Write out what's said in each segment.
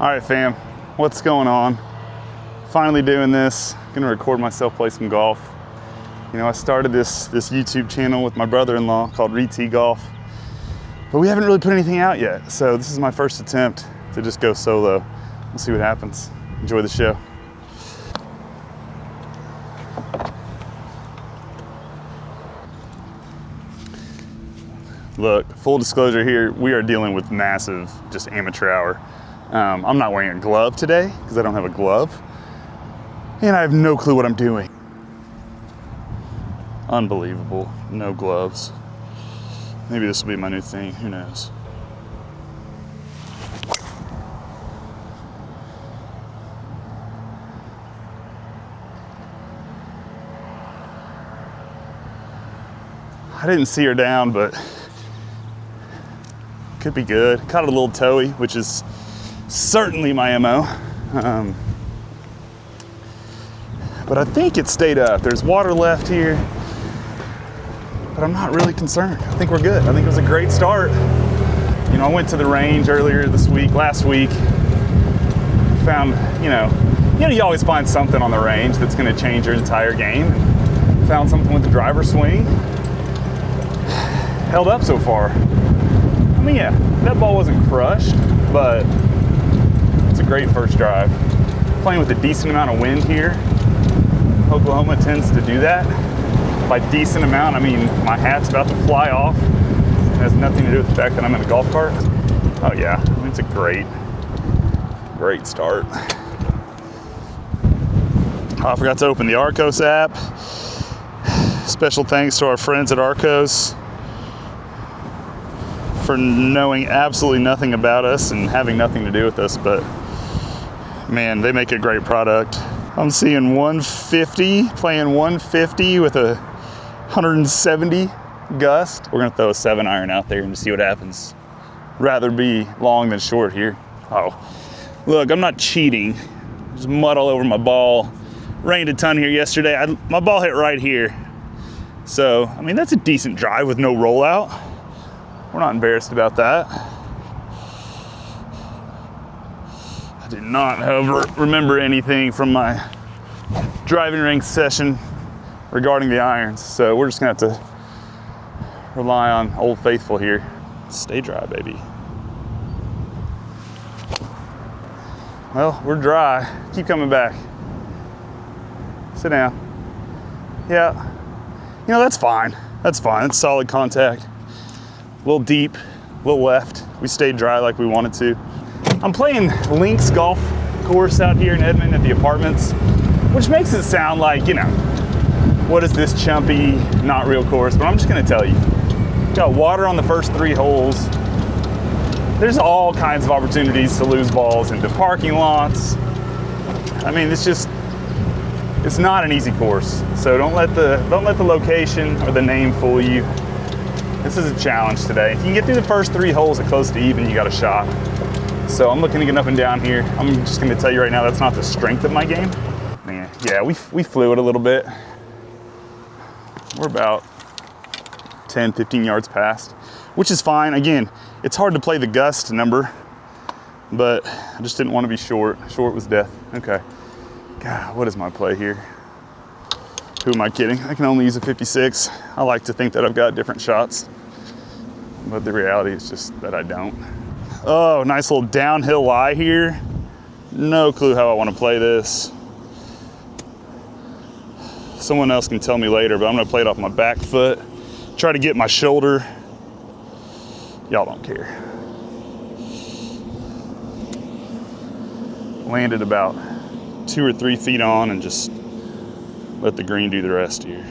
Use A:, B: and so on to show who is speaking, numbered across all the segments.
A: All right, fam, what's going on? Finally doing this. Gonna record myself play some golf. You know, I started this YouTube channel with my brother-in-law called ReTee Golf, but we haven't really put anything out yet. So this is my first attempt to just go solo. We'll see what happens. Enjoy the show. Look, full disclosure here, we are dealing with massive, just amateur hour. I'm not wearing a glove today because I don't have a glove. And I have no clue what I'm doing. Unbelievable, no gloves. Maybe this will be my new thing, who knows. I didn't see her down, but could be good. Caught it a little toey, which is certainly my MO. But I think it stayed up. There's water left here, but I'm not really concerned. I think we're good. I think it was a great start. You know, I went to the range earlier last week, found, you always find something on the range that's gonna change your entire game. Found something with the driver swing. Held up so far. I mean, yeah, that ball wasn't crushed, but it's a great first drive. Playing with a decent amount of wind here. Oklahoma tends to do that. By decent amount, I mean my hat's about to fly off. It has nothing to do with the fact that I'm in a golf cart. Oh yeah, I mean, it's a great start. Oh, I forgot to open the Arcos app. Special thanks to our friends at Arcos for knowing absolutely nothing about us and having nothing to do with us, but man, they make a great product. I'm seeing 150, playing 150 with a 170 gust. We're gonna throw a 7-iron out there and see what happens. Rather be long than short here. Oh, look, I'm not cheating. There's mud all over my ball. Rained a ton here yesterday. My ball hit right here. So, I mean, that's a decent drive with no rollout. We're not embarrassed about that. I do not remember anything from my driving range session regarding the irons, so we're just gonna have to rely on Old Faithful here. Stay dry, baby. Well, we're dry. Keep coming back. Sit down. Yeah. You know, that's fine. That's fine. It's solid contact. A little deep, a little left. We stayed dry like we wanted to. I'm playing Links golf course out here in Edmond at the apartments, which makes it sound like, what is this chumpy, not real course? But I'm just gonna tell you, got water on the first 3 holes. There's all kinds of opportunities to lose balls into parking lots. I mean, it's not an easy course. So don't let the location or the name fool you. This is a challenge today. If you can get through the first 3 holes at close to even, you got a shot. So I'm looking to get up and down here. I'm just gonna tell you right now, that's not the strength of my game. Man, yeah, we flew it a little bit. We're about 10, 15 yards past, which is fine. Again, it's hard to play the gust number, but I just didn't want to be short. Short was death. Okay. God, what is my play here? Who am I kidding? I can only use a 56. I like to think that I've got different shots, but the reality is just that I don't. Oh, nice little downhill lie here. No clue how I want to play this. Someone else can tell me later, but I'm gonna play it off my back foot. Try to get my shoulder. Y'all don't care. Landed about 2 or 3 feet on and just let the green do the rest here.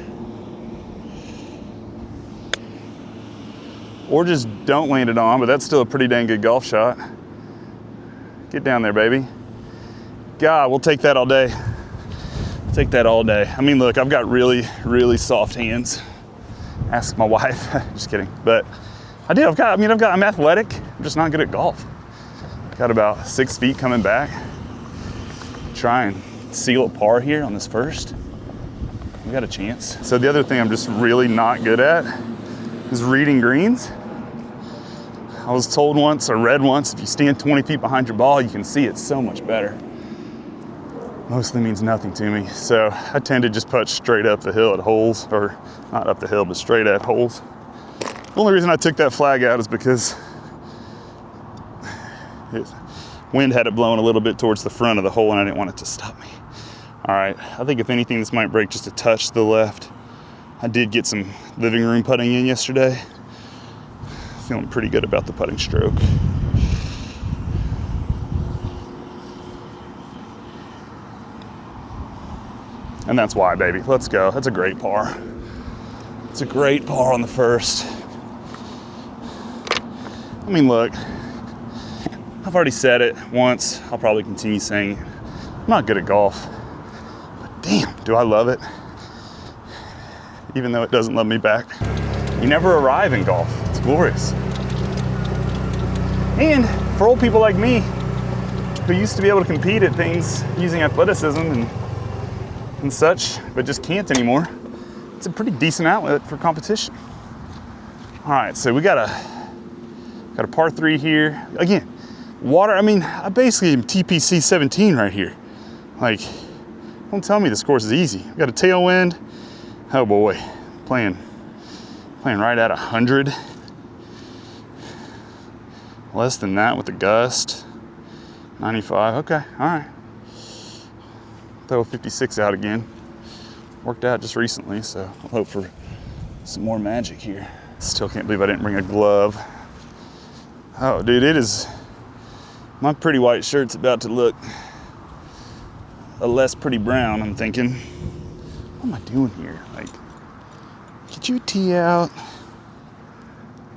A: Or just don't land it on, but that's still a pretty dang good golf shot. Get down there, baby. God, we'll take that all day. Take that all day. I mean, look, I've got really, really soft hands. Ask my wife. Just kidding. But I'm athletic. I'm just not good at golf. Got about 6 feet coming back. Try and seal a par here on this first. We got a chance. So the other thing I'm just really not good at is reading greens. I was told once, or read once, if you stand 20 feet behind your ball, you can see it so much better. Mostly means nothing to me. So I tend to just putt straight up the hill at holes, or not up the hill, but straight at holes. The only reason I took that flag out is because wind had it blowing a little bit towards the front of the hole and I didn't want it to stop me. All right, I think if anything, this might break just a touch to the left. I did get some living room putting in yesterday. Feeling pretty good about the putting stroke. And that's why, baby. Let's go. That's a great par. It's a great par on the first. I mean, look, I've already said it once. I'll probably continue saying it. I'm not good at golf, but damn, do I love it. Even though it doesn't love me back. You never arrive in golf. It's glorious. And for old people like me, who used to be able to compete at things using athleticism and such, but just can't anymore, it's a pretty decent outlet for competition. All right, so we got a par 3 here. Again, water, I mean, I basically am TPC 17 right here. Like, don't tell me this course is easy. We got a tailwind. Oh boy, playing right at 100. Less than that with the gust. 95, okay, all right. Throw 56 out again. Worked out just recently, so I'll hope for some more magic here. Still can't believe I didn't bring a glove. Oh, dude, it is, my pretty white shirt's about to look a less pretty brown, I'm thinking. What am I doing here? Like, get your tee out.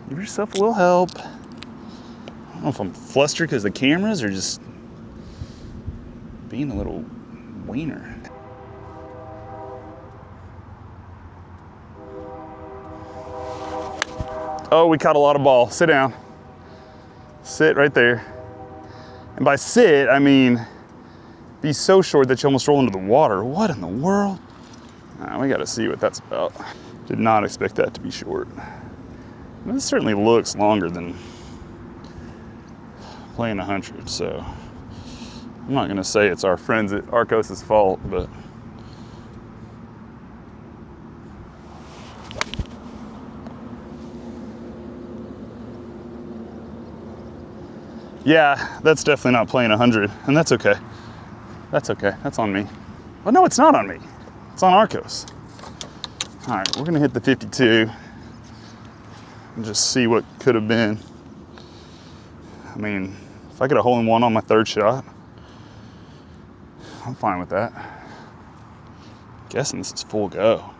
A: Give yourself a little help. I don't know if I'm flustered because of the cameras or just being a little wiener. Oh, we caught a lot of ball. Sit down. Sit right there. And by sit, I mean be so short that you almost roll into the water. What in the world? We got to see what that's about. Did not expect that to be short. This certainly looks longer than playing 100, so I'm not going to say it's our friends at Arcos' fault, but yeah, that's definitely not playing 100, and that's okay. That's okay. That's on me. Well, no, it's not on me. It's on Arcos. All right, we're gonna hit the 52 and just see what could have been. I mean, if I get a hole-in-one on my third shot, I'm fine with that. I'm guessing this is full go.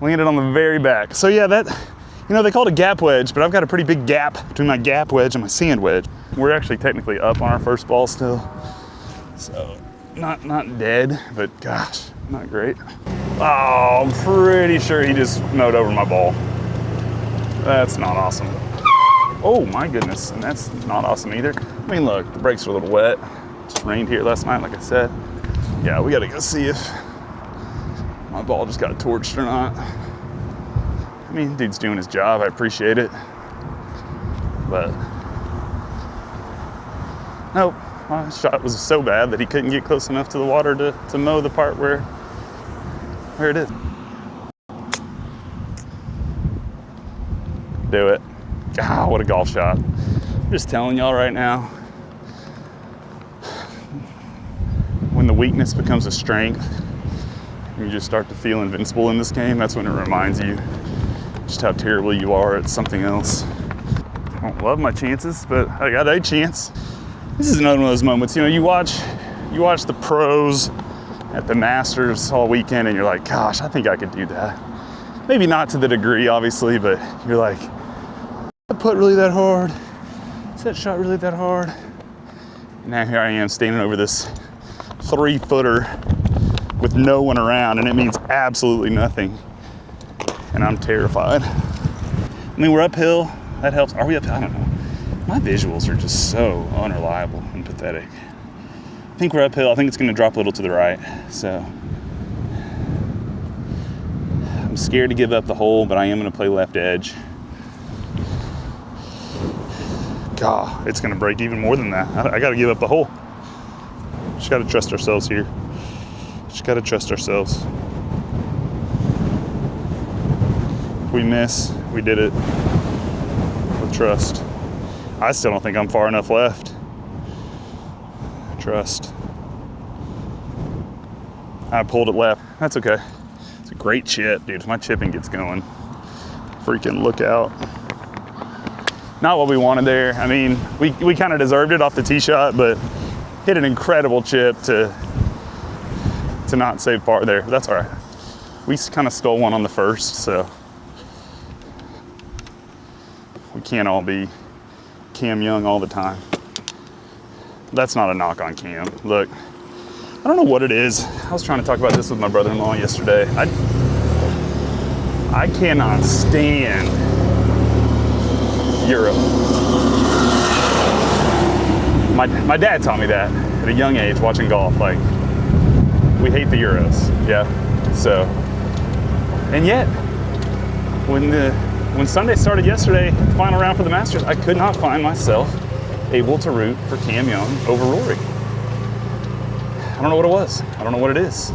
A: Landed on the very back. So yeah, that, you know, they call it a gap wedge, but I've got a pretty big gap between my gap wedge and my sand wedge. We're actually technically up on our first ball still. So not dead, but gosh, not great. Oh, I'm pretty sure he just mowed over my ball. That's not awesome. Oh my goodness, and that's not awesome either. I mean, look, the brakes are a little wet. It just rained here last night, like I said. Yeah, we gotta go see if my ball just got torched or not. I mean, dude's doing his job, I appreciate it. But, nope, my shot was so bad that he couldn't get close enough to the water to mow the part where it is. Do it. Ah, what a golf shot. I'm just telling y'all right now, when the weakness becomes a strength, you just start to feel invincible in this game, that's when it reminds you just how terrible you are at something else. I don't love my chances, but I got a chance. This is another one of those moments, you know, you watch the pros at the Masters all weekend and you're like, gosh, I think I could do that. Maybe not to the degree, obviously, but you're like, I put really that hard? Is that shot really that hard? And now here I am standing over this 3-footer with no one around, and it means absolutely nothing. And I'm terrified. I mean, we're uphill, that helps. Are we uphill? I don't know. My visuals are just so unreliable and pathetic. pathetic. I think we're uphill. I think it's going to drop a little to the right. So I'm scared to give up the hole, but I am going to play left edge. God, it's going to break even more than that. I got to give up the hole. Just got to trust ourselves here. Just got to trust ourselves. If we miss, we did it with trust. I still don't think I'm far enough left. Trust. I pulled it left. That's okay. It's a great chip, dude. If my chipping gets going, freaking look out. Not what we wanted there. I mean, we kind of deserved it off the tee shot, but hit an incredible chip to not save par there. But that's all right. We kind of stole one on the first, so we can't all be Cam Young all the time. That's not a knock on Cam. Look, I don't know what it is. I was trying to talk about this with my brother-in-law yesterday. I cannot stand Europe. My dad taught me that at a young age watching golf. Like, we hate the Euros, yeah. So, and yet, when Sunday started yesterday, final round for the Masters, I could not find myself able to root for Cam Young over Rory. I don't know what it was. I don't know what it is.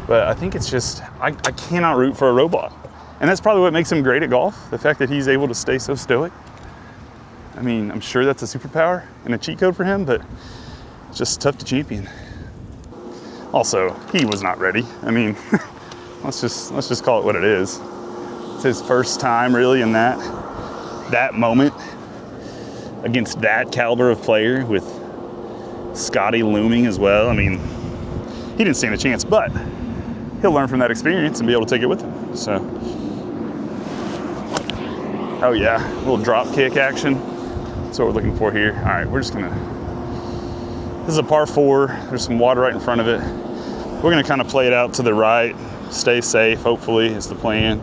A: But I think it's just, I cannot root for a robot. And that's probably what makes him great at golf, the fact that he's able to stay so stoic. I mean, I'm sure that's a superpower and a cheat code for him, but it's just tough to champion. Also, he was not ready. I mean, let's just call it what it is. It's his first time really in that moment against that caliber of player with Scotty looming as well. I mean, he didn't stand a chance, but he'll learn from that experience and be able to take it with him. So, oh yeah, a little drop kick action. That's what we're looking for here. All right, we're just gonna, this is a par 4. There's some water right in front of it. We're gonna kind of play it out to the right, stay safe, hopefully, is the plan.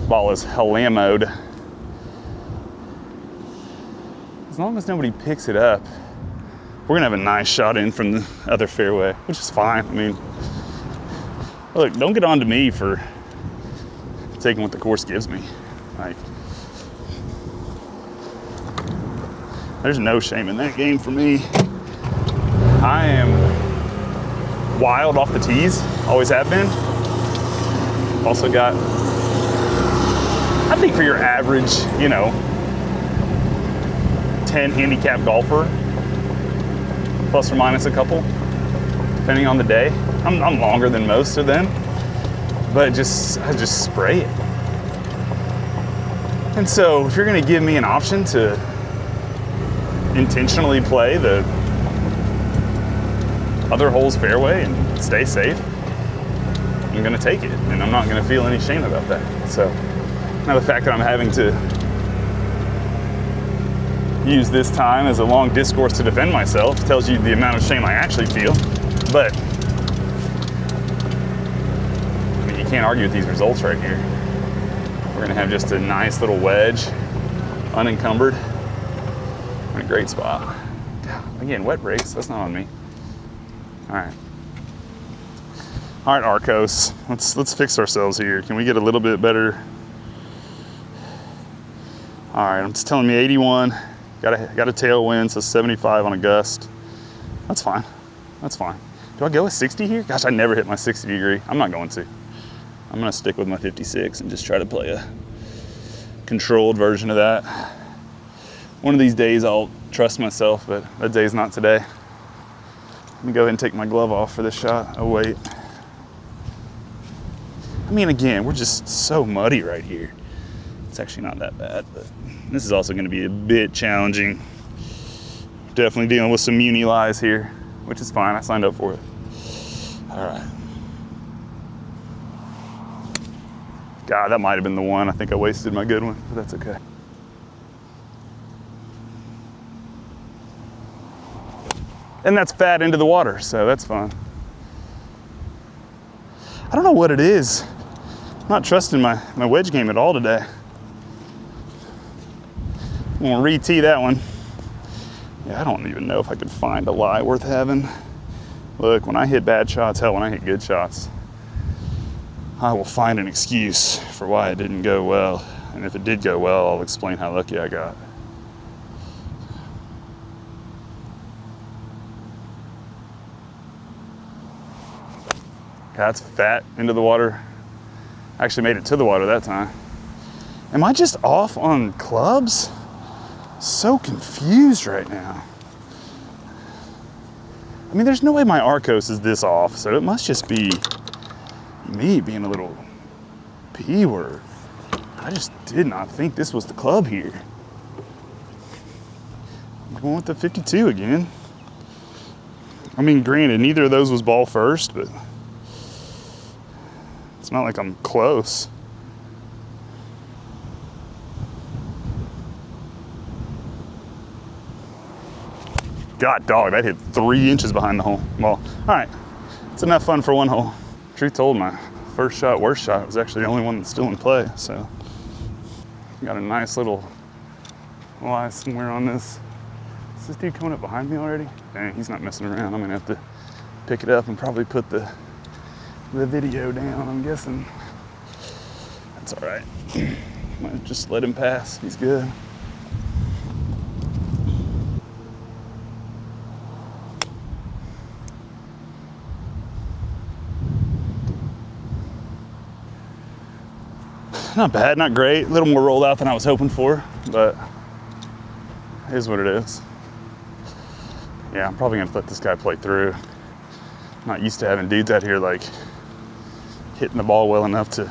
A: Ball is halamoed. As long as nobody picks it up, we're gonna have a nice shot in from the other fairway, which is fine. I mean, look, don't get on to me for taking what the course gives me. Like, there's no shame in that game for me. I am wild off the tees, always have been. Also got, I think for your average, 10 handicap golfer, plus or minus a couple, depending on the day. I'm longer than most of them, but I just spray it. And so if you're gonna give me an option to intentionally play the other hole's fairway and stay safe, I'm gonna take it, and I'm not gonna feel any shame about that. So now the fact that I'm having to use this time as a long discourse to defend myself tells you the amount of shame I actually feel. But I mean, you can't argue with these results right here. We're gonna have just a nice little wedge, unencumbered. We're in a great spot. Again, wet breaks, that's not on me. All right, Arcos, let's fix ourselves here. Can we get a little bit better? All right, it's telling me 81. Got a tailwind, so 75 on a gust. That's fine. That's fine. Do I go with 60 here? Gosh, I never hit my 60 degree. I'm not going to. I'm gonna stick with my 56 and just try to play a controlled version of that. One of these days I'll trust myself, but that day's not today. Let me go ahead and take my glove off for this shot. Oh wait. I mean, again, we're just so muddy right here. It's actually not that bad, but this is also gonna be a bit challenging. Definitely dealing with some muni lies here, which is fine, I signed up for it. All right. God, that might have been the one. I think I wasted my good one, but that's okay. And that's fat into the water, so that's fine. I don't know what it is. I'm not trusting my wedge game at all today. gonna ReTee that one. Yeah, I don't even know if I could find a lie worth having. Look, when I hit bad shots, hell, when I hit good shots, I will find an excuse for why it didn't go well. And if it did go well, I'll explain how lucky I got. That's fat into the water. Actually made it to the water that time. Am I just off on clubs? So confused right now. I mean, there's no way my Arcos is this off, so it must just be me being a little P-word. I just did not think this was the club here. I'm going with the 52 again. I mean, granted, neither of those was ball first, but it's not like I'm close. God dog, that hit 3 inches behind the hole. Well, all right, it's enough fun for one hole. Truth told, my first shot, worst shot, was actually the only one that's still in play, so. Got a nice little lie somewhere on this. Is this dude coming up behind me already? Dang, he's not messing around. I'm gonna have to pick it up and probably put the video down, I'm guessing. That's all right. Might just let him pass, he's good. Not bad, not great. A little more rolled out than I was hoping for, but it is what it is. Yeah, I'm probably gonna let this guy play through. I'm not used to having dudes out here like hitting the ball well enough to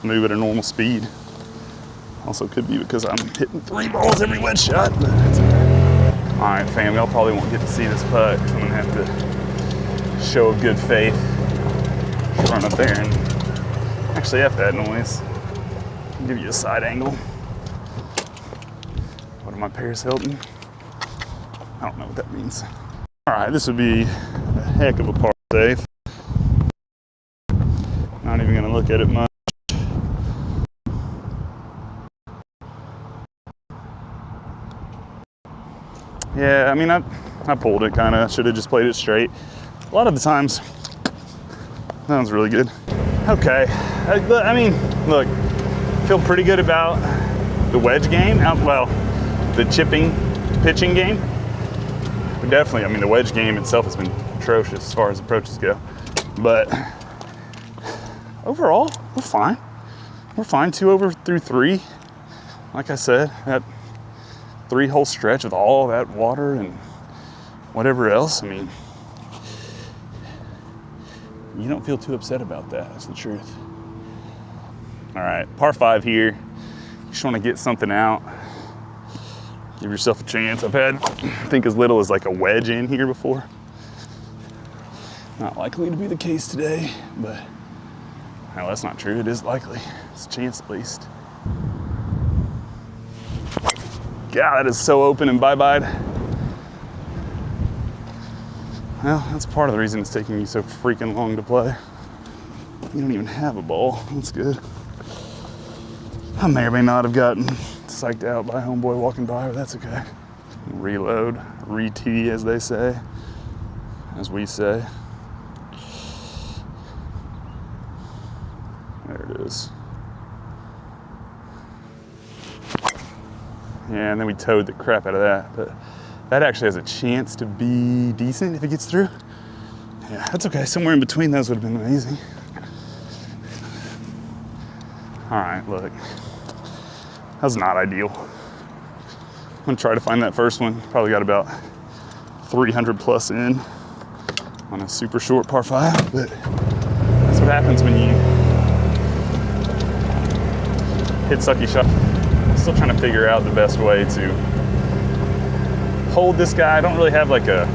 A: move at a normal speed. Also could be because I'm hitting 3 balls every wedge shot, but that's okay. All right, fam, y'all probably won't get to see this putt because I'm gonna have to show of good faith. Run up there and actually, F that noise. I'll give you a side angle. What am I, Paris Hilton? I don't know what that means. All right, this would be a heck of a par save. Not even gonna look at it much. Yeah, I mean, I pulled it kinda. Should have just played it straight. A lot of the times, that was really good. Okay, I mean, look, feel pretty good about the wedge game. Well, the pitching game. But definitely, I mean, the wedge game itself has been atrocious as far as approaches go. But overall, we're fine. We're fine, 2 over through 3. Like I said, that 3-hole stretch with all that water and whatever else, I mean, you don't feel too upset about that, that's the truth. All right, par 5 here. You just wanna get something out. Give yourself a chance. I've had, I think, as little as like a wedge in here before. Not likely to be the case today, but no, that's not true. It is likely. It's a chance at least. God, that is so open and bye-byed. Well, that's part of the reason it's taking you so freaking long to play. You don't even have a ball. That's good. I may or may not have gotten psyched out by a homeboy walking by, but that's okay. Reload, ReTee, as they say, as we say. There it is. Yeah, and then we towed the crap out of that, but that actually has a chance to be decent if it gets through. Yeah, that's okay. Somewhere in between those would have been amazing. All right, look. That was not ideal. I'm gonna try to find that first one. Probably got about 300 plus in on a super short par 5, but that's what happens when you hit sucky shot. I'm still trying to figure out the best way to hold this guy. I don't really have like a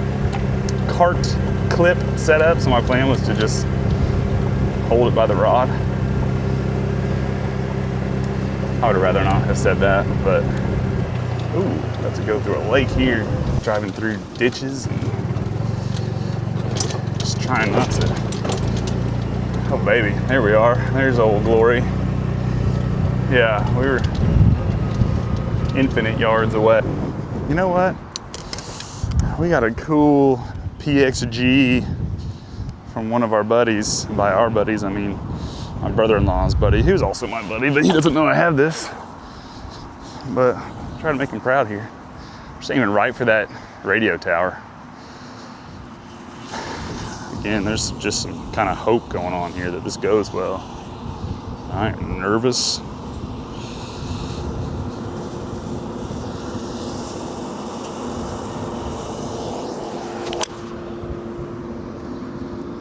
A: cart clip set up, so my plan was to just hold it by the rod. I would have rather not have said that, but ooh, about to go through a lake here, driving through ditches and just trying not to. Oh baby, there we are. There's Old Glory. Yeah, we were infinite yards away. You know what? We got a cool PXG from one of our buddies. By our buddies, I mean my brother-in-law's buddy. He was also my buddy, but he doesn't know I have this. But try to make him proud here. Just aiming right for that radio tower. Again, there's just some kind of hope going on here that this goes well. I'm nervous.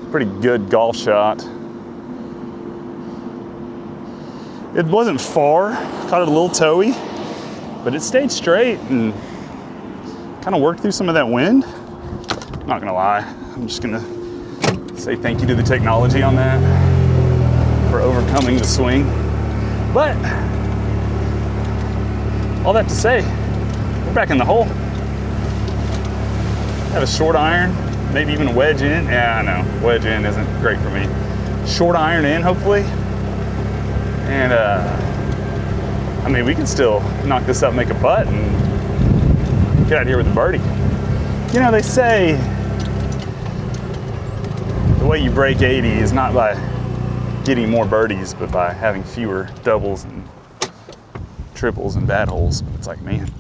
A: Pretty good golf shot. It wasn't far, caught it a little toey, but it stayed straight and kind of worked through some of that wind. I'm not gonna lie, I'm just gonna say thank you to the technology on that for overcoming the swing. But all that to say, we're back in the hole. Have a short iron, maybe even a wedge in. Yeah, I know, wedge in isn't great for me. Short iron in, hopefully. And I mean, we can still knock this up, make a putt, and get out of here with a birdie. You know, they say the way you break 80 is not by getting more birdies, but by having fewer doubles and triples and bad holes. But it's like, man,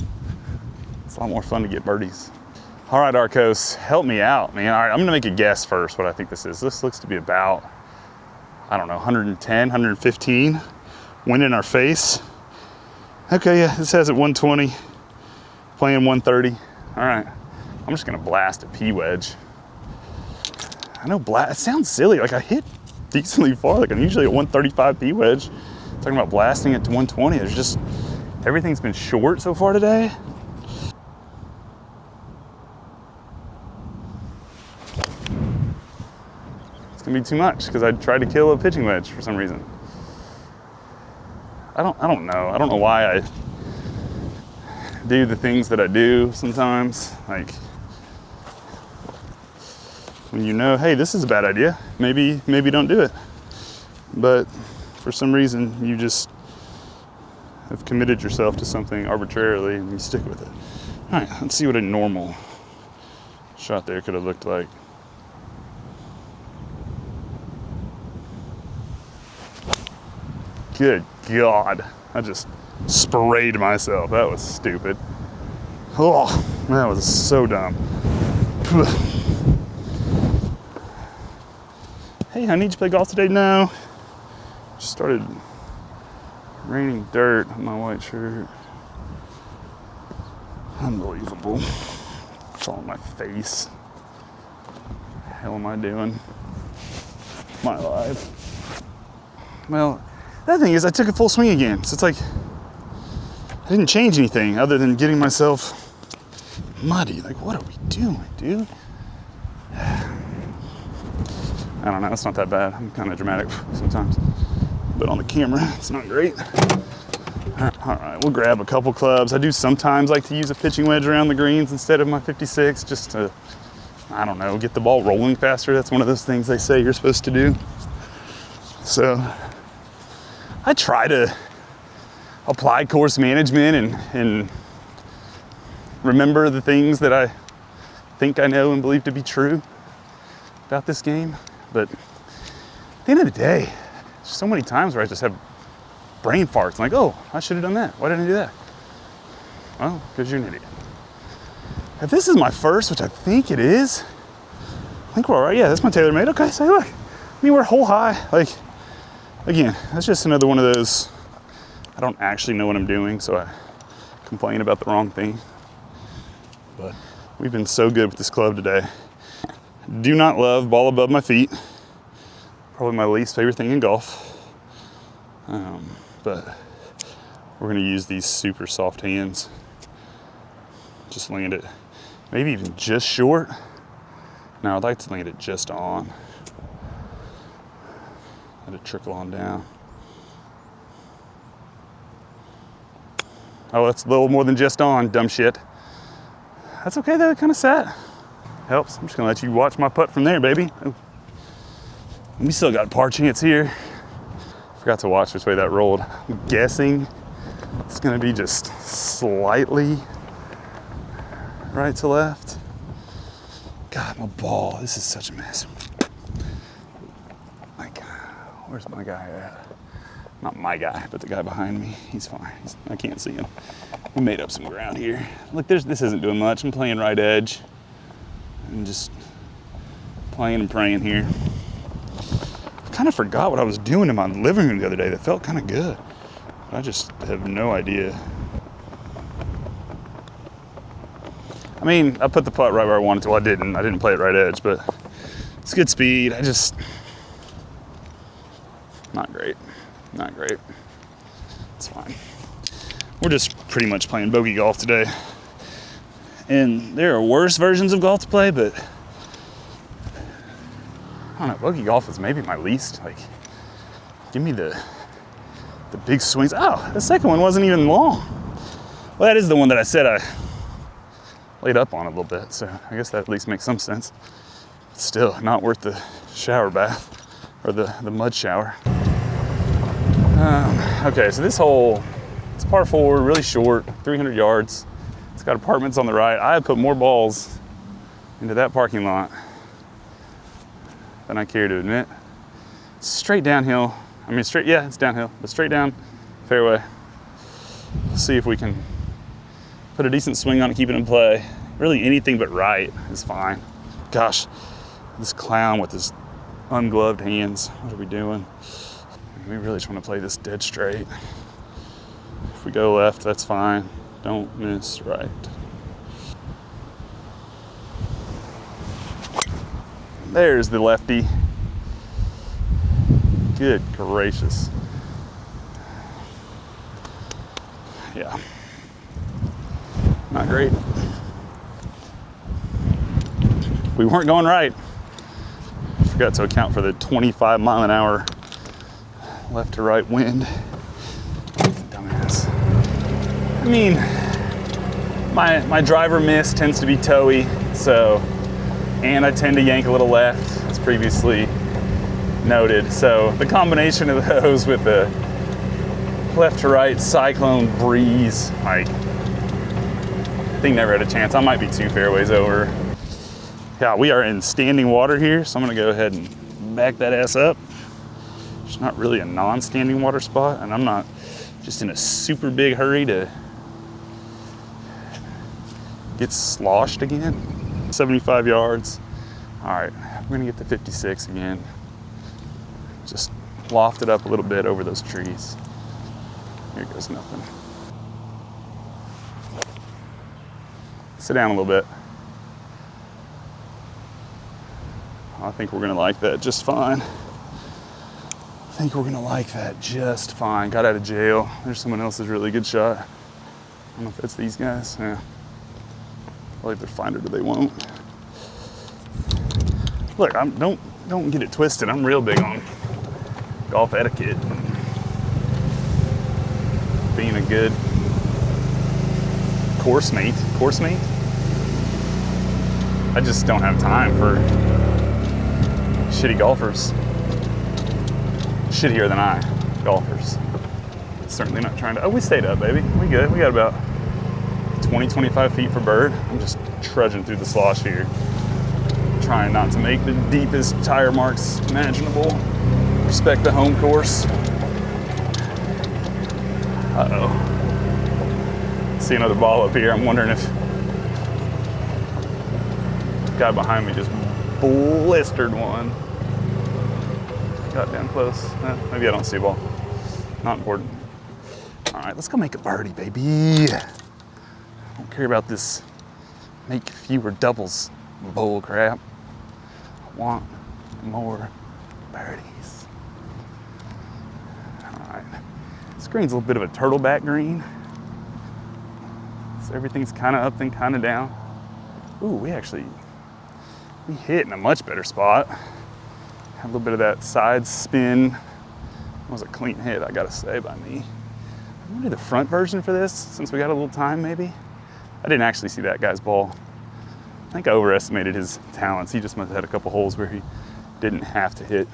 A: it's a lot more fun to get birdies. All right, Arcos, help me out, man. All right, I'm gonna make a guess first what I think this is. This looks to be about, I don't know, 110, 115. Wind in our face. Okay, yeah, this has it 120, playing 130. All right, I'm just gonna blast a P wedge. I know it sounds silly, like I hit decently far, like I'm usually at 135 P wedge. Talking about blasting it to 120, there's just, everything's been short so far today. It's gonna be too much because I tried to kill a pitching wedge for some reason. I don't know. I don't know why I do the things that I do sometimes. Like when you know, hey, this is a bad idea. Maybe don't do it. But for some reason, you just have committed yourself to something arbitrarily and you stick with it. All right, let's see what a normal shot there could have looked like. Good God, I just sprayed myself. That was stupid. Oh, that was so dumb. Hey honey, did you play golf today? No. Just started raining dirt on my white shirt. Unbelievable. It's all in my face. What the hell am I doing? My life. Well, the other thing is I took a full swing again. So it's like, I didn't change anything other than getting myself muddy. Like, what are we doing, dude? I don't know, it's not that bad. I'm kind of dramatic sometimes. But on the camera, it's not great. All right, we'll grab a couple clubs. I do sometimes like to use a pitching wedge around the greens instead of my 56, just to, I don't know, get the ball rolling faster. That's one of those things they say you're supposed to do. So I try to apply course management and remember the things that I think I know and believe to be true about this game. But at the end of the day, there's so many times where I just have brain farts. I'm like, oh, I should have done that. Why didn't I do that? Well, because you're an idiot. If this is my first, which I think it is, I think we're all right. Yeah, that's my TaylorMade. Okay, so look, I mean, we're hole high. Like, again, that's just another one of those, I don't actually know what I'm doing, so I complain about the wrong thing. But we've been so good with this club today. Do not love ball above my feet. Probably my least favorite thing in golf. But we're gonna use these super soft hands. Just land it, maybe even just short. No, I'd like to land it just on. Let it trickle on down. Oh, that's a little more than just on, dumb shit. That's okay though, it kind of sat. Helps. I'm just gonna let you watch my putt from there, baby. Oh. We still got par chance here. Forgot to watch which way that rolled. I'm guessing It's gonna be just slightly right to left. God, my ball, this is such a mess. Like, where's my guy at? Not my guy, but the guy behind me. He's fine. I can't see him. We made up some ground here. Look, this isn't doing much. I'm playing right edge. I'm just playing and praying here. I kind of forgot what I was doing in my living room the other day. That felt kind of good. I just have no idea. I mean, I put the putt right where I wanted to. Well, I didn't play it right edge, but it's good speed. Not great. Not great. It's fine. We're just pretty much playing bogey golf today. And there are worse versions of golf to play, but I don't know, bogey golf is maybe my least. Like, give me the big swings. Oh, the second one wasn't even long. Well, that is the one that I said I laid up on a little bit, so I guess that at least makes some sense. Still, not worth the shower bath, or the mud shower. Okay, so this hole, it's par 4, really short, 300 yards. It's got apartments on the right. I put more balls into that parking lot than I care to admit. It's straight downhill. I mean, it's downhill, but straight down fairway. Let's see if we can put a decent swing on it, keep it in play. Really anything but right is fine. Gosh, this clown with his ungloved hands. What are we doing? We really just want to play this dead straight. If we go left, that's fine. Don't miss right. There's the lefty. Good gracious. Yeah. Not great. We weren't going right. Forgot to account for the 25 mile an hour left to right wind. That's a dumbass. I mean, my driver miss tends to be toey, so, and I tend to yank a little left, as previously noted. So the combination of those with the left to right cyclone breeze, like, I think never had a chance. I might be 2 fairways over. Yeah, we are in standing water here, so I'm gonna go ahead and back that ass up. It's not really a non-standing water spot, and I'm not just in a super big hurry to get sloshed again. 75 yards. All right, we're gonna get to 56 again. Just loft it up a little bit over those trees. Here goes nothing. Sit down a little bit. I think we're gonna like that just fine. I think we're gonna like that just fine. Got out of jail. There's someone else's really good shot. I don't know if that's these guys. Yeah. I'll either find it or they won't. Look, don't get it twisted. I'm real big on golf etiquette. Being a good course mate. I just don't have time for shitty golfers. Shittier than I golfers. Certainly not trying to, oh, we stayed up, baby. We good. We got about 20, 25 feet for bird. I'm just trudging through the slosh here. Trying not to make the deepest tire marks imaginable. Respect the home course. Uh-oh. See another ball up here. I'm wondering if the guy behind me just blistered one. Got down close. Maybe I don't see a ball. Not important. All right, let's go make a birdie, baby. I don't care about this make fewer doubles bull crap. I want more birdies. All right. This green's a little bit of a turtleback green. So everything's kind of up and kind of down. Ooh, we hit in a much better spot. Had a little bit of that side spin. It was a clean hit, I gotta say, by me. I'm gonna do the front version for this, since we got a little time, maybe. I didn't actually see that guy's ball. I think I overestimated his talents. He just must have had a couple holes where he didn't have to hit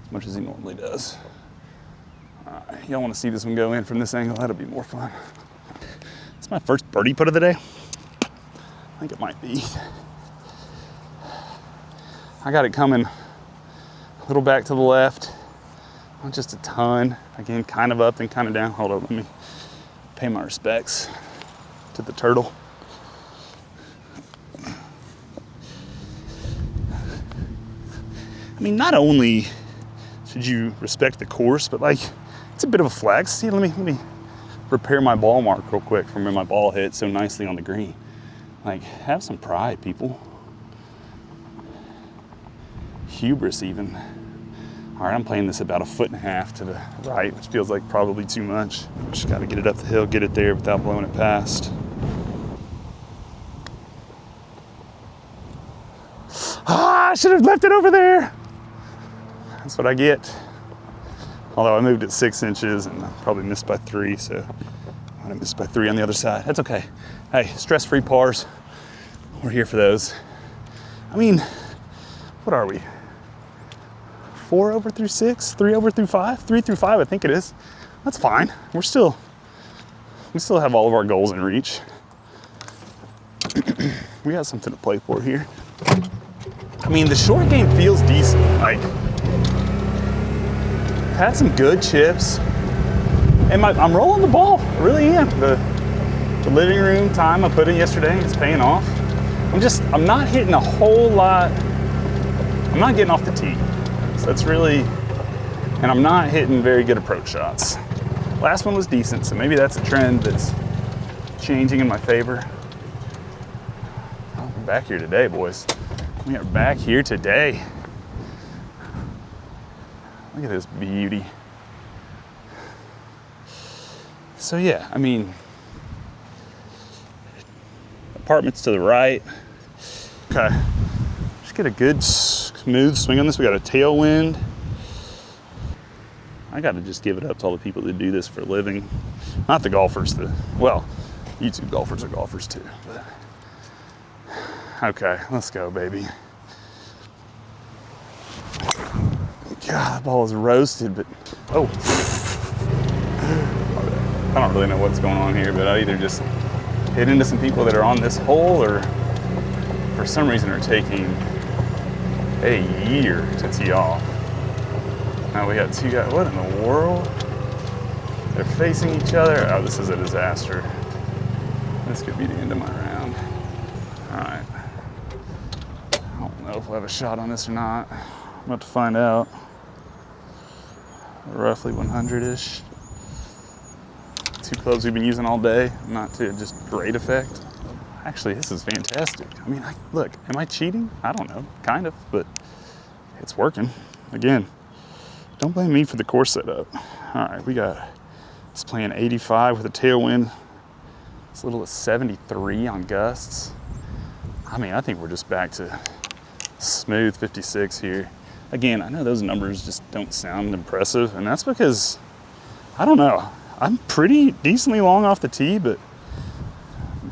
A: as much as he normally does. All right. y'all want to see this one go in from this angle, that'll be more fun. It's my first birdie putt of the day. I think it might be. I got it coming a little back to the left. Not just a ton. Again, kind of up and kind of down. Hold on, let me pay my respects to the turtle. I mean, not only should you respect the course, but like, it's a bit of a flex. See, let me repair my ball mark real quick from where my ball hit so nicely on the green. Like, have some pride, people. Hubris even. All right, I'm playing this about 1.5 feet to the right, which feels like probably too much. Just gotta get it up the hill, get it there without blowing it past. Ah, I should have left it over there. That's what I get. Although I moved it 6 inches and I probably missed by 3, so I missed by 3 on the other side. That's okay. Hey, stress-free pars. We're here for those. I mean, what are we? 4 over through 6, 3 over through 5, 3 through 5, I think it is. That's fine. We still have all of our goals in reach. We got something to play for here. I mean, the short game feels decent. Like, had some good chips, and I'm rolling the ball. I really am. The living room time I put in yesterday is paying off. I'm not hitting a whole lot. I'm not getting off the tee. So that's really, and I'm not hitting very good approach shots. Last one was decent, so maybe that's a trend that's changing in my favor. Oh, we're back here today, boys. We are back here today. Look at this beauty. So yeah, I mean, apartments to the right. Okay, just get a good smooth swing on this. We got a tailwind. I got to just give it up to all the people that do this for a living. Not the golfers, well, YouTube golfers are golfers too. But. Okay, let's go, baby. God, the ball is roasted, but, oh. I don't really know what's going on here, but I either just hit into some people that are on this hole or for some reason are taking a year to tee off. Now we got 2 guys, what in the world? They're facing each other. Oh, this is a disaster. This could be the end of my round. All right. I don't know if we'll have a shot on this or not. I'm about to find out. Roughly 100-ish. 2 clubs we've been using all day, not to just great effect. Actually, this is fantastic. I mean, look, am I cheating? I don't know, kind of, but it's working. Again, don't blame me for the course setup. All right, we got this playing 85 with a tailwind. As little as 73 on gusts. I mean, I think we're just back to smooth 56 here. Again, I know those numbers just don't sound impressive, and that's because, I don't know, I'm pretty decently long off the tee, but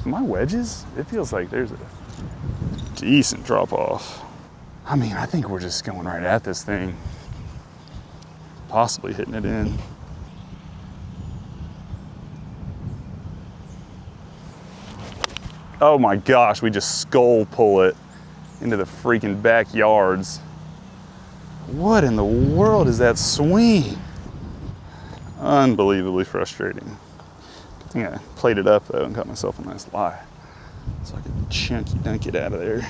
A: my wedges, it feels like there's a decent drop off. I mean, I think we're just going right at this thing, possibly hitting it in. Oh my gosh, we just skull pull it into the freaking backyards. What in the world is that swing? Unbelievably frustrating. I think I played it up though and got myself a nice lie. So I could chunky dunk it out of there.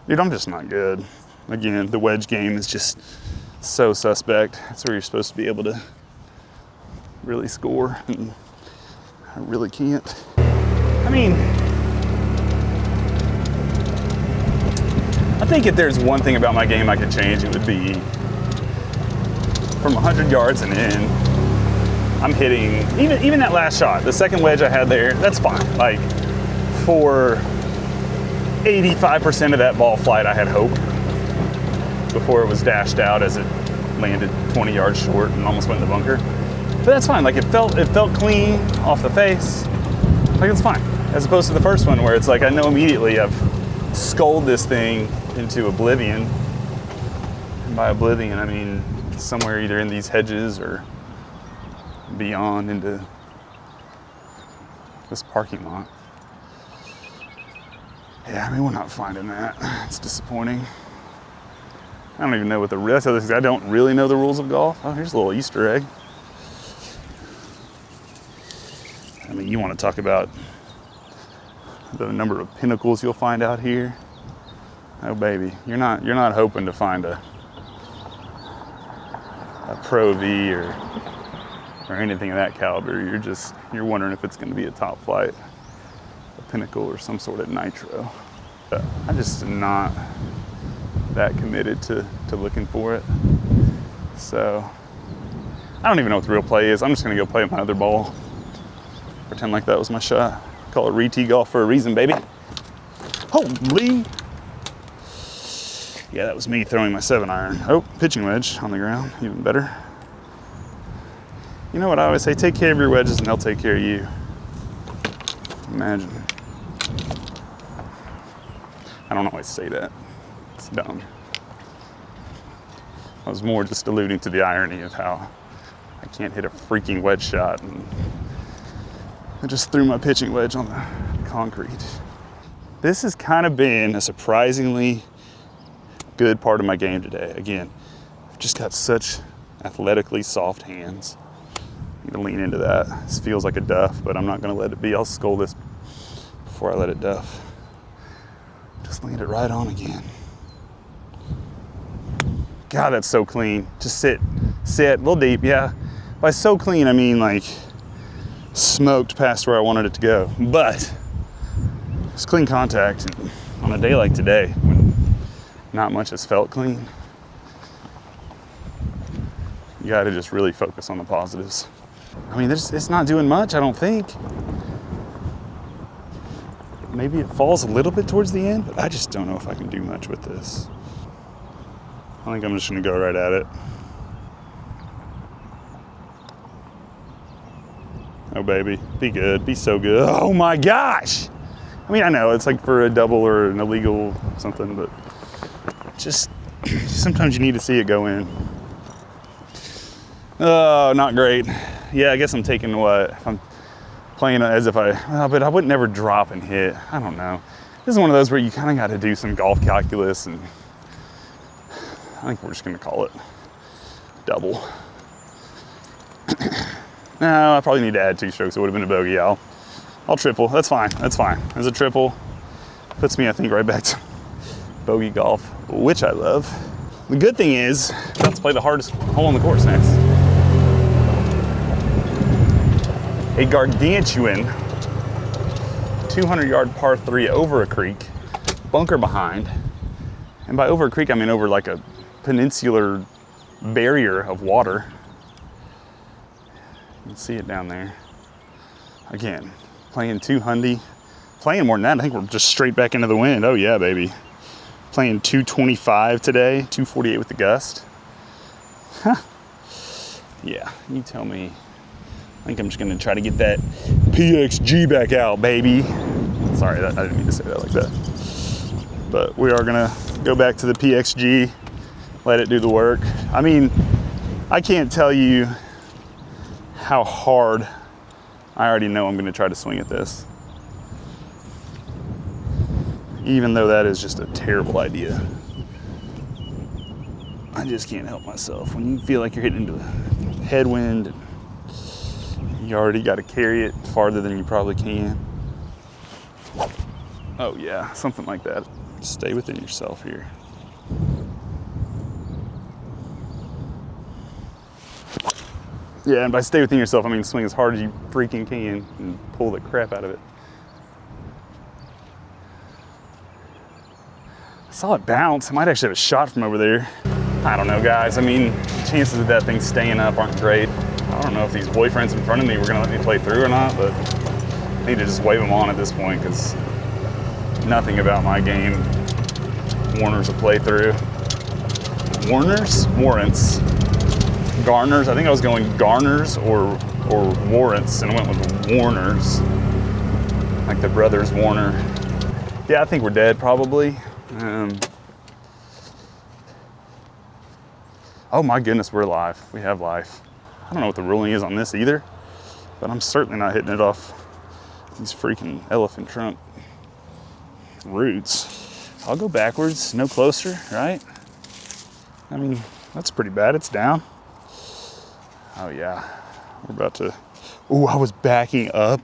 A: Dude, I'm just not good. Again, the wedge game is just so suspect. That's where you're supposed to be able to really score, and I really can't. I mean, I think if there's one thing about my game I could change, it would be from 100 yards and in, I'm hitting, even that last shot, the second wedge I had there, that's fine. Like, for 85% of that ball flight, I had hope before it was dashed out as it landed 20 yards short and almost went in the bunker. But that's fine. Like, it felt clean off the face. Like, it's fine. As opposed to the first one where it's like, I know immediately I've sculled this thing into oblivion. And by oblivion, I mean somewhere either in these hedges or beyond into this parking lot. Yeah, I mean, we're not finding that. It's disappointing. I don't even know what the rest of this is. I don't really know the rules of golf. Oh, here's a little Easter egg. I mean, you want to talk about the number of pinnacles you'll find out here. Oh baby, you're not hoping to find a Pro V or anything of that caliber. You're wondering if it's going to be a top flight, a pinnacle, or some sort of nitro. But I just am not that committed to looking for it. So I don't even know what the real play is. I'm just going to go play with my other ball. Pretend like that was my shot. Call it ReTee golf for a reason, baby. Holy! Yeah, that was me throwing my 7-iron. Oh, pitching wedge on the ground, even better. You know what I always say? Take care of your wedges and they'll take care of you. Imagine. I don't always say that. It's dumb. I was more just alluding to the irony of how I can't hit a freaking wedge shot, and I just threw my pitching wedge on the concrete. This has kind of been a surprisingly good part of my game today. Again, I've just got such athletically soft hands. I'm gonna lean into that. This feels like a duff, but I'm not gonna let it be. I'll skull this before I let it duff. Just lean it right on again. God, that's so clean. Just sit, a little deep, yeah. By so clean, I mean like smoked past where I wanted it to go. But it's clean contact, and on a day like today, when not much has felt clean, you gotta just really focus on the positives. I mean, it's not doing much, I don't think. Maybe it falls a little bit towards the end, but I just don't know if I can do much with this. I think I'm just gonna go right at it. Oh baby, be good, be so good. Oh my gosh! I mean, I know it's like for a double or an illegal something, but just sometimes you need to see it go in. Oh, not great. Yeah, I guess I'm taking what? I'm playing as if but I would never drop and hit. I don't know. This is one of those where you kind of got to do some golf calculus, and I think we're just going to call it double. No, I probably need to add 2 strokes. It would have been a bogey. I'll triple. That's fine. That's fine. As a triple, puts me, I think, right back to bogey golf, which I love. The good thing is, I'm about to play the hardest hole on the course next. A gargantuan 200-yard par 3 over a creek, bunker behind. And by over a creek, I mean over like a peninsular barrier of water. You can see it down there. Again, playing 200, playing more than that. I think we're just straight back into the wind. Oh yeah, baby. Playing 225 today, 248 with the gust. Huh. Yeah, you tell me. I think I'm just gonna try to get that PXG back out, baby. Sorry, I didn't mean to say that like that. But we are gonna go back to the PXG, let it do the work. I mean, I can't tell you how hard I already know I'm gonna try to swing at this. Even though that is just a terrible idea. I just can't help myself. When you feel like you're hitting into a headwind, and you already got to carry it farther than you probably can. Oh yeah, something like that. Stay within yourself here. Yeah, and by stay within yourself, I mean swing as hard as you freaking can and pull the crap out of it. I saw it bounce. I might actually have a shot from over there. I don't know, guys. I mean, chances of that thing staying up aren't great. I don't know if these boyfriends in front of me were gonna let me play through or not, but I need to just wave them on at this point, because nothing about my game warrants a playthrough. Warners? Warrants. Garners? I think I was going garners or warrants, and I went with warners. like the Brothers Warner. Yeah, I think we're dead probably. Oh my goodness, we're alive. We have life. I don't know what the ruling is on this either, but I'm certainly not hitting it off these freaking elephant trunk roots. I'll go backwards, no closer, right? I mean, that's pretty bad. It's down. Oh yeah, we're about to, oh, I was backing up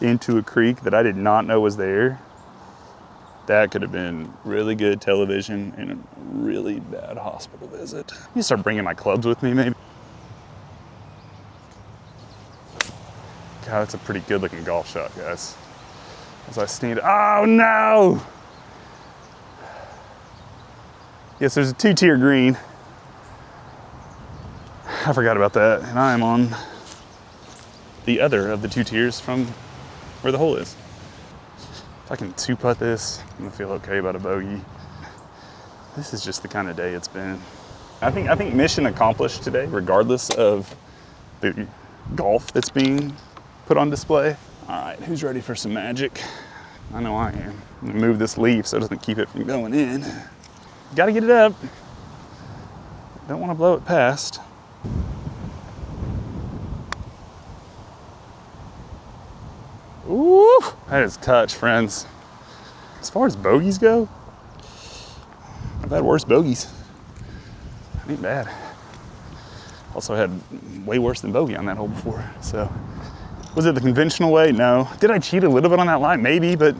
A: into a creek that I did not know was there. That could have been really good television and a really bad hospital visit. You start bringing my clubs with me, maybe. God, that's a pretty good looking golf shot, guys. As I stand, oh no! Yes, there's a 2-tier green. I forgot about that, and I am on the other of the 2 tiers from where the hole is. If I can 2-putt this, I'm gonna feel okay about a bogey. This is just the kind of day it's been. I think mission accomplished today, regardless of the golf that's being put on display. All right, who's ready for some magic? I know I am. I'm gonna move this leaf so it doesn't keep it from going in. Gotta get it up. Don't wanna blow it past. Ooh, that is touch, friends. As far as bogeys go, I've had worse bogeys. That ain't bad. Also had way worse than bogey on that hole before. So, was it the conventional way? No. Did I cheat a little bit on that line? Maybe, but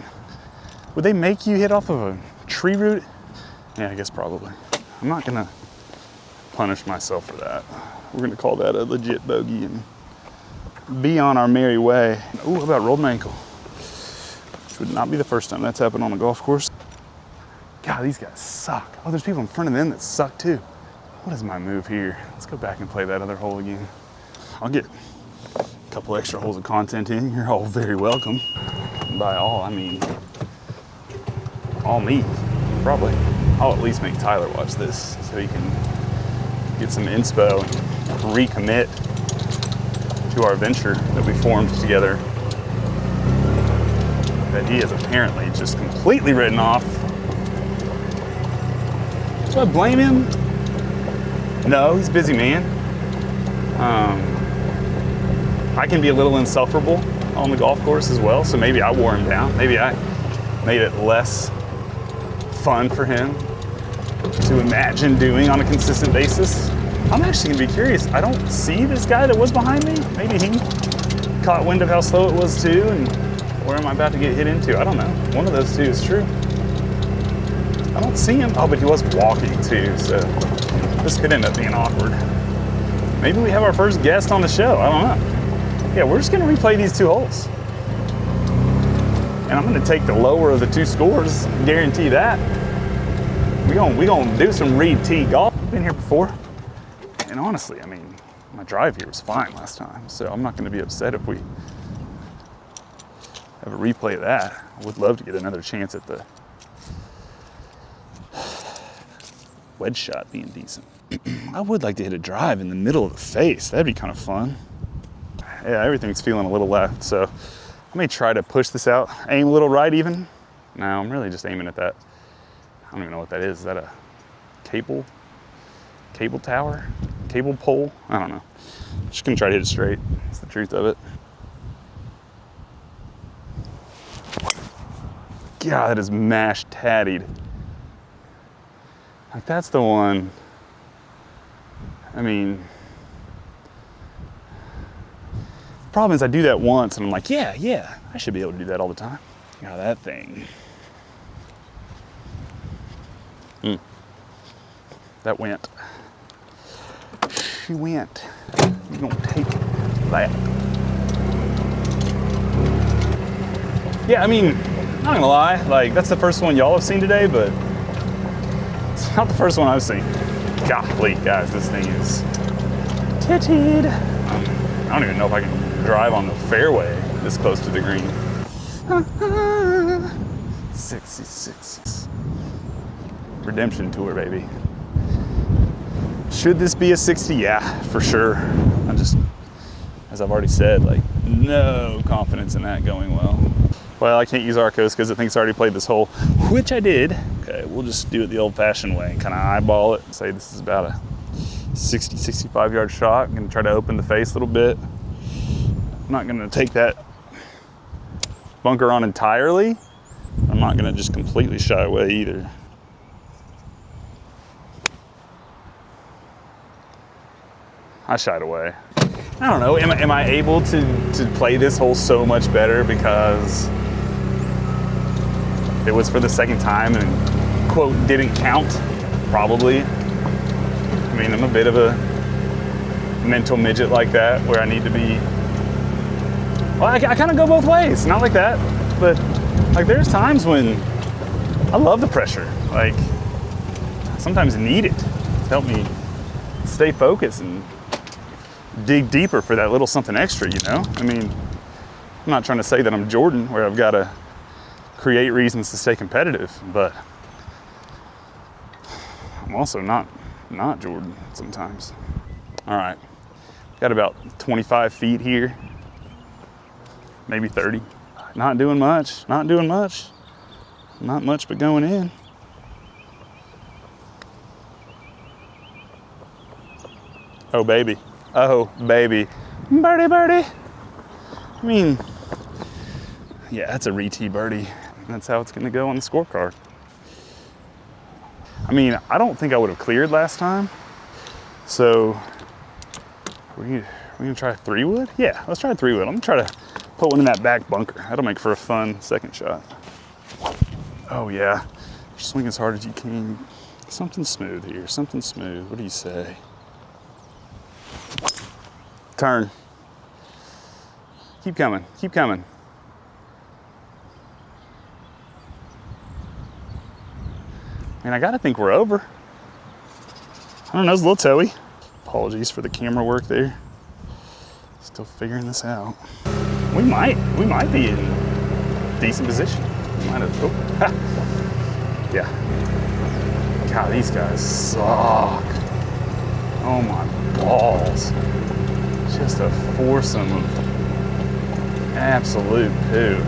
A: would they make you hit off of a tree root? Yeah, I guess probably. I'm not gonna punish myself for that. We're gonna call that a legit bogey and be on our merry way. Ooh, how about rolled my ankle? Which would not be the first time that's happened on a golf course. God, these guys suck. Oh, there's people in front of them that suck too. What is my move here? Let's go back and play that other hole again. I'll get a couple extra holes of content in. You're all very welcome. By all, I mean all me, probably. I'll at least make Tyler watch this so he can get some inspo and recommit to our venture that we formed together that he has apparently just completely written off. Do I blame him? No, he's a busy man. I can be a little insufferable on the golf course as well, so maybe I wore him down. Maybe I made it less fun for him to imagine doing on a consistent basis. I'm actually gonna be curious. I don't see this guy that was behind me. Maybe he caught wind of how slow it was too, and where am I about to get hit into? I don't know. One of those two is true. I don't see him. Oh, but he was walking too, so this could end up being awkward. Maybe we have our first guest on the show. I don't know. Yeah, we're just gonna replay these 2 holes. And I'm gonna take the lower of the 2 scores, guarantee that. We gonna do some ReTee golf. Been here before. And honestly, I mean, my drive here was fine last time, so I'm not gonna be upset if we have a replay of that. I would love to get another chance at the wedge shot being decent. I would like to hit a drive in the middle of the face. That'd be kind of fun. Yeah, everything's feeling a little left, so I may try to push this out. Aim a little right even. No, I'm really just aiming at that. I don't even know what that is. Is that a cable tower? Cable pole? I don't know. Just gonna try to hit it straight. That's the truth of it. God, that is mashed tattied. Like, that's the one. I mean, the problem is I do that once and I'm like, yeah, I should be able to do that all the time. God, that thing. That went. She went. You're gonna take that. Yeah, I mean, I'm not gonna lie, like, that's the first one y'all have seen today, but it's not the first one I've seen. Golly, guys, this thing is tittied. I don't even know if I can drive on the fairway this close to the green. 66. Redemption tour, baby. Should this be a 60? Yeah, for sure. I just, as I've already said, like, no confidence in that going well. Well, I can't use Arcos because it thinks I already played this hole, which I did. Okay, we'll just do it the old-fashioned way and kind of eyeball it. Say this is about a 60, 65 yard shot. I'm gonna try to open the face a little bit. I'm not gonna take that bunker on entirely. I'm not gonna just completely shy away either. I shied away. I don't know, am I able to play this hole so much better because it was for the second time and quote didn't count? Probably. I mean, I'm a bit of a mental midget like that where I need to be, well, I kind of go both ways, not like that, but like there's times when I love the pressure. Like sometimes need it to help me stay focused and dig deeper for that little something extra, you know? I mean, I'm not trying to say that I'm Jordan where I've got to create reasons to stay competitive, but I'm also not Jordan sometimes. All right, got about 25 feet here, maybe 30. Not doing much, not much but going in. Oh baby, birdie. I mean, yeah, that's a ReTee birdie. That's how it's gonna go on the scorecard. I mean, I don't think I would have cleared last time. So, we're gonna try a 3-wood? Yeah, let's try a 3-wood. I'm gonna try to put one in that back bunker. That'll make for a fun second shot. Oh yeah, swing as hard as you can. Something smooth here, something smooth. What do you say? Turn. Keep coming, keep coming. And I gotta think we're over. I don't know, it's a little toey. Apologies for the camera work there. Still figuring this out. We might be in decent position. We might have, oh, yeah. God, these guys suck. Oh my balls. Just a foursome of absolute poo.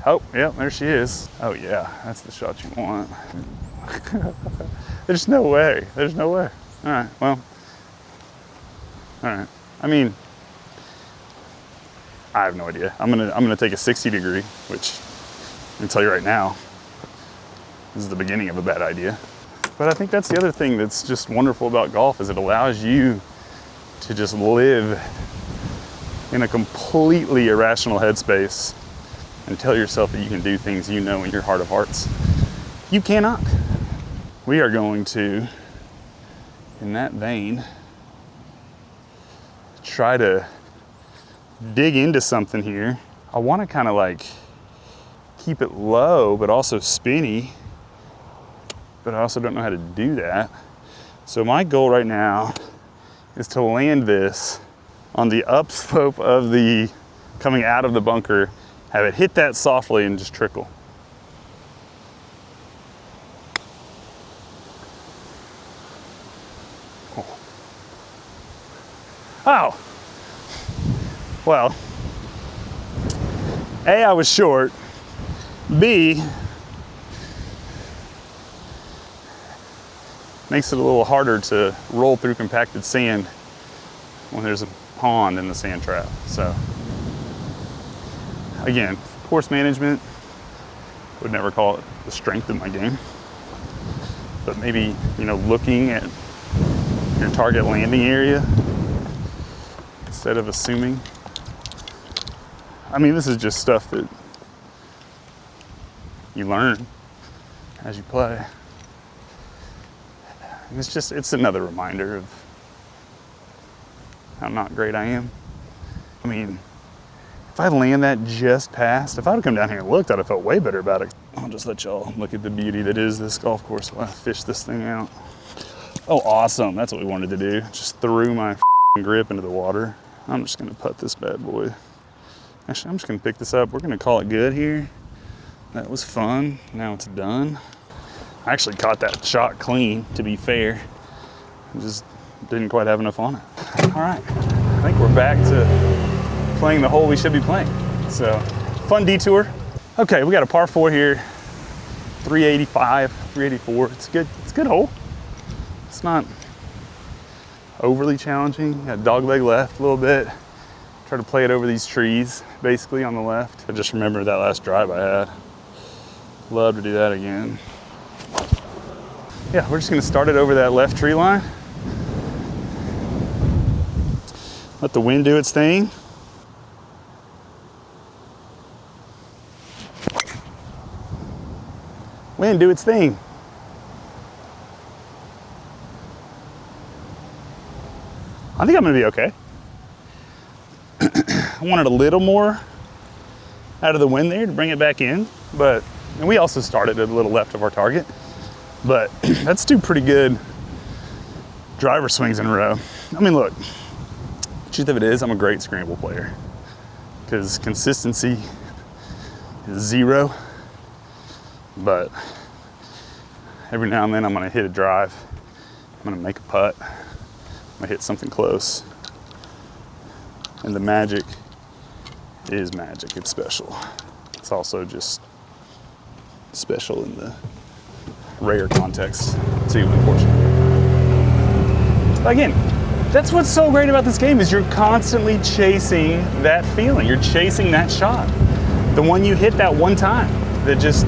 A: Oh, yep, there she is. Oh yeah, that's the shot you want. There's no way. There's no way. All right. Well. All right. I mean, I have no idea. I'm gonna take a 60 degree, which I can tell you right now, this is the beginning of a bad idea. But I think that's the other thing that's just wonderful about golf is it allows you to just live in a completely irrational headspace and tell yourself that you can do things you know in your heart of hearts you cannot. We are going to, in that vein, try to dig into something here. I want to kind of like keep it low, but also spinny, but I also don't know how to do that. So my goal right now is to land this on the upslope of the, coming out of the bunker, have it hit that softly and just trickle. Oh, well, A, I was short. B, makes it a little harder to roll through compacted sand when there's a pond in the sand trap. So, again, course management, would never call it the strength of my game. But maybe, you know, looking at your target landing area instead of assuming. I mean, this is just stuff that you learn as you play. And it's another reminder of how not great I am. I mean, if I land that just past, if I'd have come down here and looked, I'd have felt way better about it. I'll just let y'all look at the beauty that is this golf course while I fish this thing out. Oh, awesome. That's what we wanted to do. Just threw my grip into the water. I'm just gonna putt this bad boy. Actually, I'm just gonna pick this up. We're gonna call it good here. That was fun. Now it's done. I actually caught that shot clean, to be fair. I just didn't quite have enough on it. All right, I think we're back to playing the hole we should be playing. So, fun detour. Okay, we got a par 4 here. 385, 384. It's good. It's a good hole. It's not overly challenging. Got dog leg left a little bit. Try to play it over these trees, basically on the left. I just remember that last drive I had. Love to do that again. Yeah, we're just gonna start it over that left tree line. Let the wind do its thing. Wind do its thing. I think I'm gonna be okay. I wanted a little more out of the wind there to bring it back in, and we also started a little left of our target, but that's 2 pretty good driver swings in a row. I mean, look, the truth of it is I'm a great scramble player because consistency is 0, but every now and then I'm gonna hit a drive, I'm gonna make a putt, I'm gonna hit something close. And the magic is magic, it's special. It's also just special in the rare context too, unfortunately. But again, that's what's so great about this game is you're constantly chasing that feeling. You're chasing that shot. The one you hit that one time that just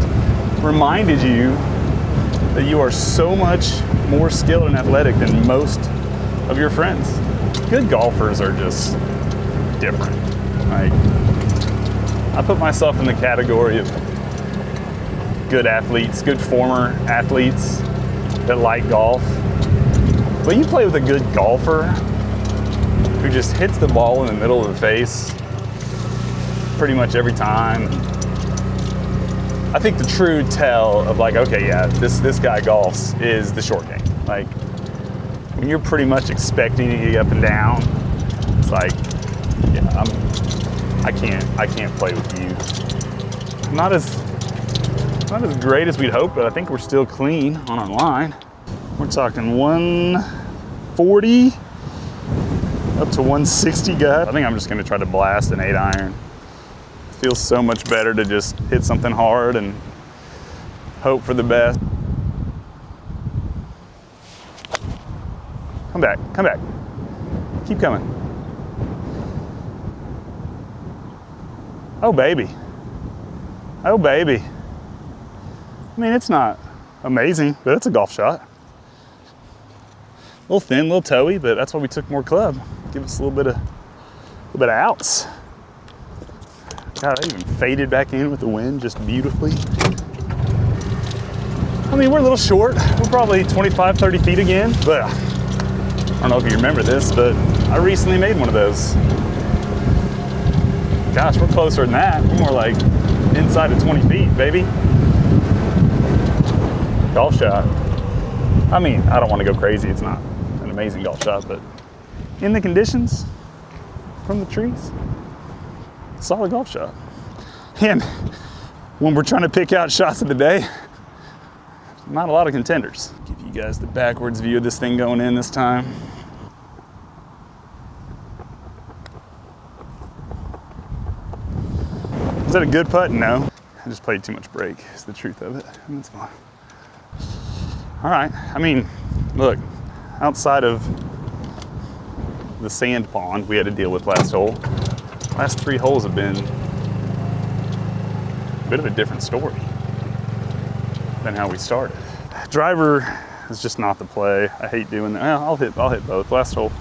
A: reminded you that you are so much more skilled and athletic than most of your friends. Good golfers are just different. Like, I put myself in the category of good athletes, good former athletes that like golf. But you play with a good golfer who just hits the ball in the middle of the face pretty much every time. I think the true tell of like, okay, yeah, this guy golfs is the short game. Like, when you're pretty much expecting to get up and down, it's like, yeah, I can't play with you. Not as great as we'd hope, but I think we're still clean on our line. We're talking 140 up to 160 gut. I think I'm just gonna try to blast an 8-iron. Feels so much better to just hit something hard and hope for the best. Come back, come back. Keep coming. Oh, baby. Oh, baby. I mean, it's not amazing, but it's a golf shot. A little thin, a little toey, but that's why we took more club. Give us a little bit of outs. God, I even faded back in with the wind just beautifully. I mean, we're a little short. We're probably 25, 30 feet again, but I don't know if you remember this, but I recently made one of those. Gosh, we're closer than that. We're more like inside of 20 feet, baby. Golf shot. I mean, I don't want to go crazy. It's not an amazing golf shot, but in the conditions, from the trees, solid golf shot. And when we're trying to pick out shots of the day, not a lot of contenders. Give you guys the backwards view of this thing going in this time. Is that a good putt? No. I just played too much break, is the truth of it. And that's fine. All right, I mean, look, outside of the sand pond we had to deal with last hole, last 3 holes have been a bit of a different story than how we started. Driver is just not the play. I hate doing that. I'll hit both. Last hole.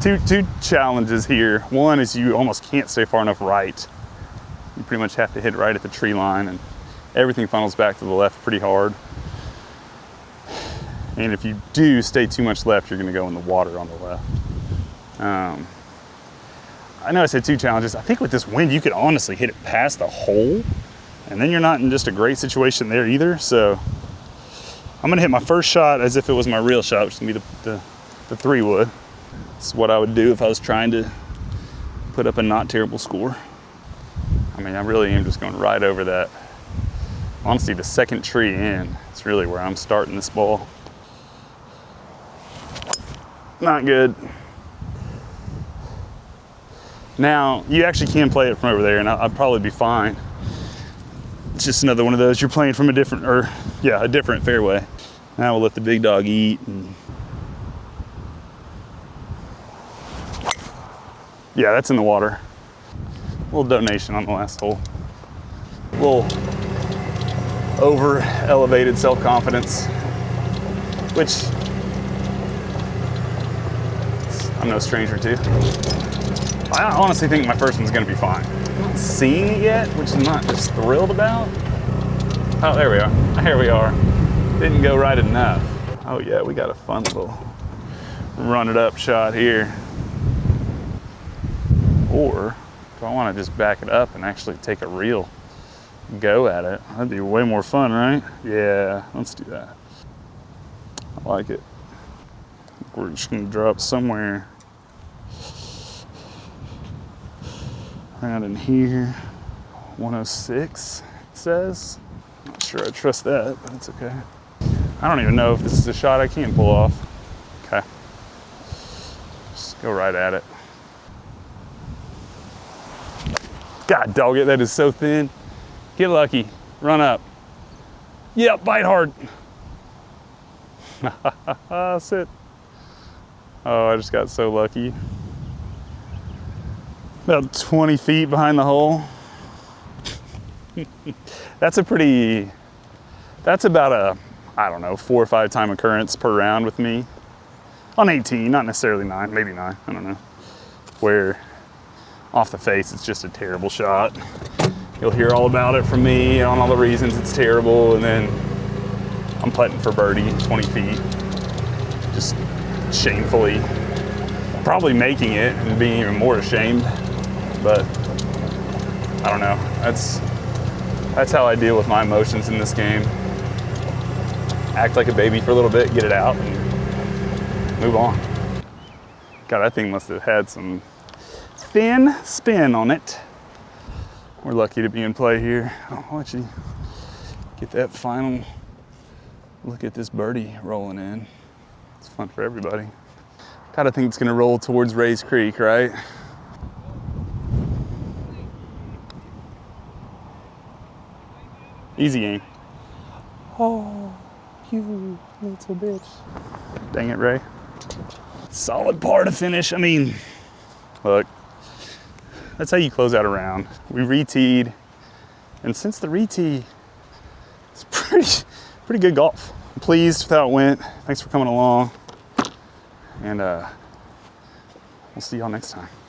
A: Two challenges here. One is you almost can't stay far enough right. You pretty much have to hit right at the tree line, and everything funnels back to the left pretty hard. And if you do stay too much left, you're gonna go in the water on the left. I know I said 2 challenges. I think with this wind, you could honestly hit it past the hole, and then you're not in just a great situation there either. So I'm gonna hit my first shot as if it was my real shot, which is gonna be the 3-wood. It's what I would do if I was trying to put up a not terrible score. I mean, I really am just going right over that. Honestly, the second tree in, it's really where I'm starting this ball. Not good. Now, you actually can play it from over there and I'd probably be fine. It's just another one of those, you're playing from a different fairway. Now we'll let the big dog eat. Yeah, that's in the water. A little donation on the last hole. A little over elevated self-confidence, which I'm no stranger to. I honestly think my first one's gonna be fine. I'm not seeing it yet, which I'm not just thrilled about. Oh, there we are. Here we are. Didn't go right enough. Oh yeah, we got a fun little run it up shot here. Or do I want to just back it up and actually take a real go at it? That'd be way more fun, right? Yeah, let's do that. I like it. We're just gonna drop somewhere around in here. 106, it says. Not sure I trust that, but it's okay. I don't even know if this is a shot I can pull off. Okay. Just go right at it. God dog it, that is so thin. Get lucky, run up. Yep, bite hard. Sit. Oh, I just got so lucky. About 20 feet behind the hole. That's about a, I don't know, 4 or 5 time occurrence per round with me. On 18, not necessarily 9, maybe 9, I don't know. Where off the face, it's just a terrible shot. You'll hear all about it from me on all the reasons it's terrible, and then I'm putting for birdie 20 feet. Just shamefully, probably making it and being even more ashamed, but I don't know. That's how I deal with my emotions in this game. Act like a baby for a little bit, get it out, and move on. God, that thing must have had some thin spin on it. We're lucky to be in play here. I'll let you get that final look at this birdie rolling in. It's fun for everybody. Gotta think it's gonna roll towards Rays Creek, right? Easy game. Oh, you little bitch. Dang it, Ray. Solid par to finish. I mean, look, that's how you close out a round. We reteed, and since the retee, it's pretty good golf. I'm pleased with how it went. Thanks for coming along, and we'll see y'all next time.